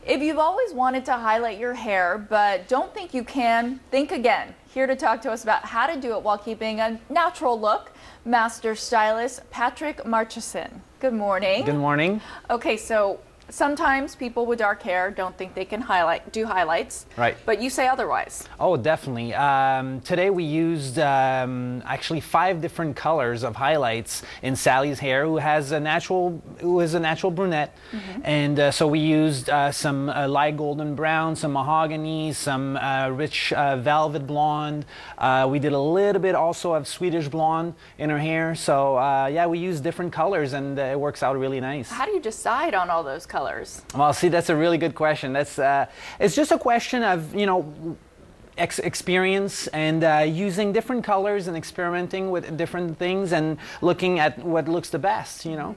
If you've always wanted to highlight your hair but don't think you can, think again. Here to talk to us about how to do it while keeping a natural look, master stylist Patrick Marchesson. Good morning. Good morning. Okay, so sometimes people with dark hair don't think they can do highlights. Right. But you say otherwise. Oh, definitely. Today we used actually 5 different colors of highlights in Sally's hair, who is a natural brunette. And so we used some light golden brown, some mahogany, some rich velvet blonde. We did a little bit also of Swedish blonde in her hair. So yeah, we used different colors, and it works out really nice. How do you decide on all those colors? Well, see, that's a really good question. That's it's just a question of, you know, experience and using different colors and experimenting with different things and looking at what looks the best, you know.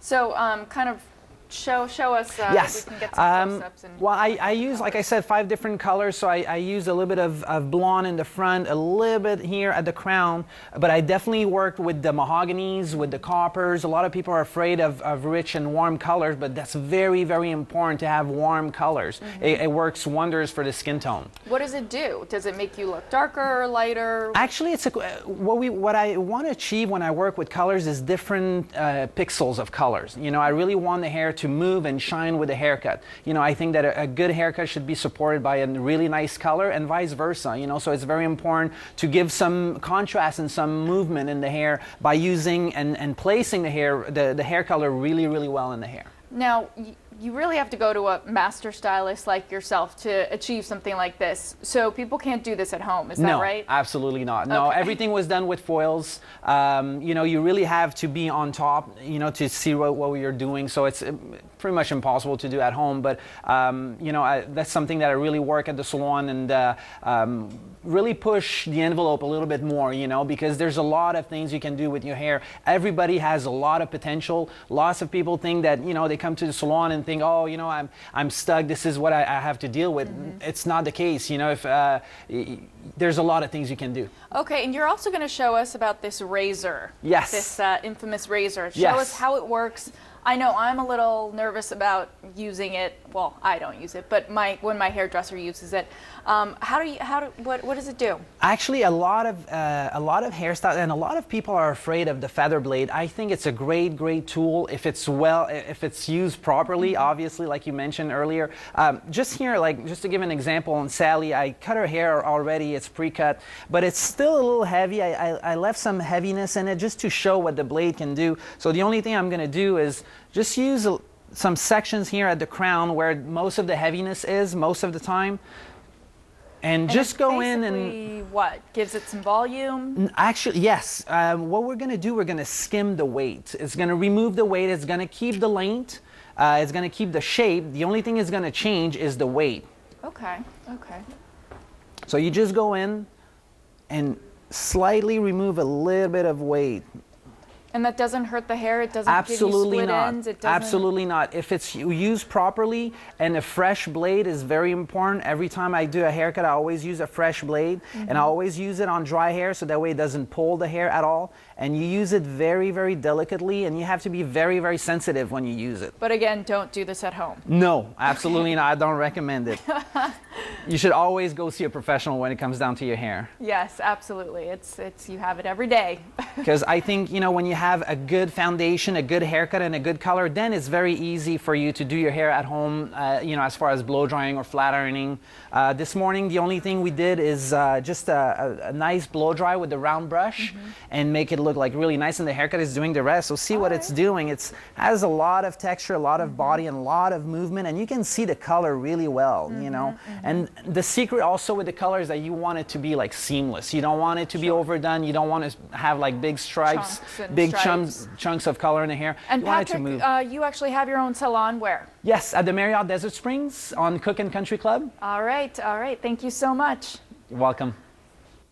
So kind of show us yes. if we can get some close-ups. Well, I use, like I said, 5 different colors, so I use a little bit of blonde in the front, a little bit here at the crown, but I definitely worked with the mahoganies, with the coppers. A lot of people are afraid of rich and warm colors, but that's very, very important to have warm colors. It works wonders for the skin tone. What does it do? Does it make you look darker or lighter? Actually, it's what I want to achieve when I work with colors is different pixels of colors. You know, I really want the hair to move and shine with a haircut. You know, I think that a good haircut should be supported by a really nice color and vice versa, you know, so it's very important to give some contrast and some movement in the hair by using and placing the hair color really, really well in the hair. Now, you really have to go to a master stylist like yourself to achieve something like this. So people can't do this at home, is that right? No, absolutely not. No, okay. Everything was done with foils. You know, you really have to be on top, you know, to see what you're doing. So it's pretty much impossible to do at home. But, you know, that's something that I really work at the salon and really push the envelope a little bit more, you know, because there's a lot of things you can do with your hair. Everybody has a lot of potential. Lots of people think that, you know, they come to the salon and think, oh, you know, I'm stuck. This is what I have to deal with. It's not the case. You know, if there's a lot of things you can do. Okay, and you're also going to show us about this razor. Yes. This infamous razor. Show yes. us how it works. I know I'm a little nervous about using it. Well, I don't use it, but when my hairdresser uses it, what does it do? Actually, a lot of hairstyles and a lot of people are afraid of the feather blade. I think it's a great tool if it's used properly. Obviously, like you mentioned earlier. Just here, like just to give an example on Sally, I cut her hair already. It's pre-cut, but it's still a little heavy. I left some heaviness in it just to show what the blade can do. So the only thing I'm going to do is just use some sections here at the crown where most of the heaviness is most of the time. And just go in and... what? Gives it some volume? Actually, yes. What we're going to do, we're going to skim the weight. It's going to remove the weight. It's going to keep the length. It's going to keep the shape. The only thing it's going to change is the weight. Okay. Okay. So you just go in and slightly remove a little bit of weight. And that doesn't hurt the hair? It doesn't give you split ends? It doesn't... Absolutely not. If it's used properly, and a fresh blade is very important. Every time I do a haircut, I always use a fresh blade. And I always use it on dry hair so that way it doesn't pull the hair at all. And you use it very, very delicately, and you have to be very, very sensitive when you use it. But again, don't do this at home. No, absolutely not. I don't recommend it. You should always go see a professional when it comes down to your hair. Yes, absolutely. It's you have it every day. Because I think, you know, when you have a good foundation, a good haircut, and a good color, then it's very easy for you to do your hair at home, you know, as far as blow drying or flat ironing. This morning, the only thing we did is just a nice blow dry with the round brush and make it look like really nice, and the haircut is doing the rest. So see what it's doing. It has a lot of texture, a lot of body, and a lot of movement, and you can see the color really well, you know. And the secret also with the color is that you want it to be like seamless. You don't want it to be overdone. You don't want to have like big stripes, big chunks of color in the hair. And you Patrick, want it to move. You actually have your own salon where? Yes, at the Marriott Desert Springs on Cook and Country Club. All right, all right. Thank you so much. You're welcome.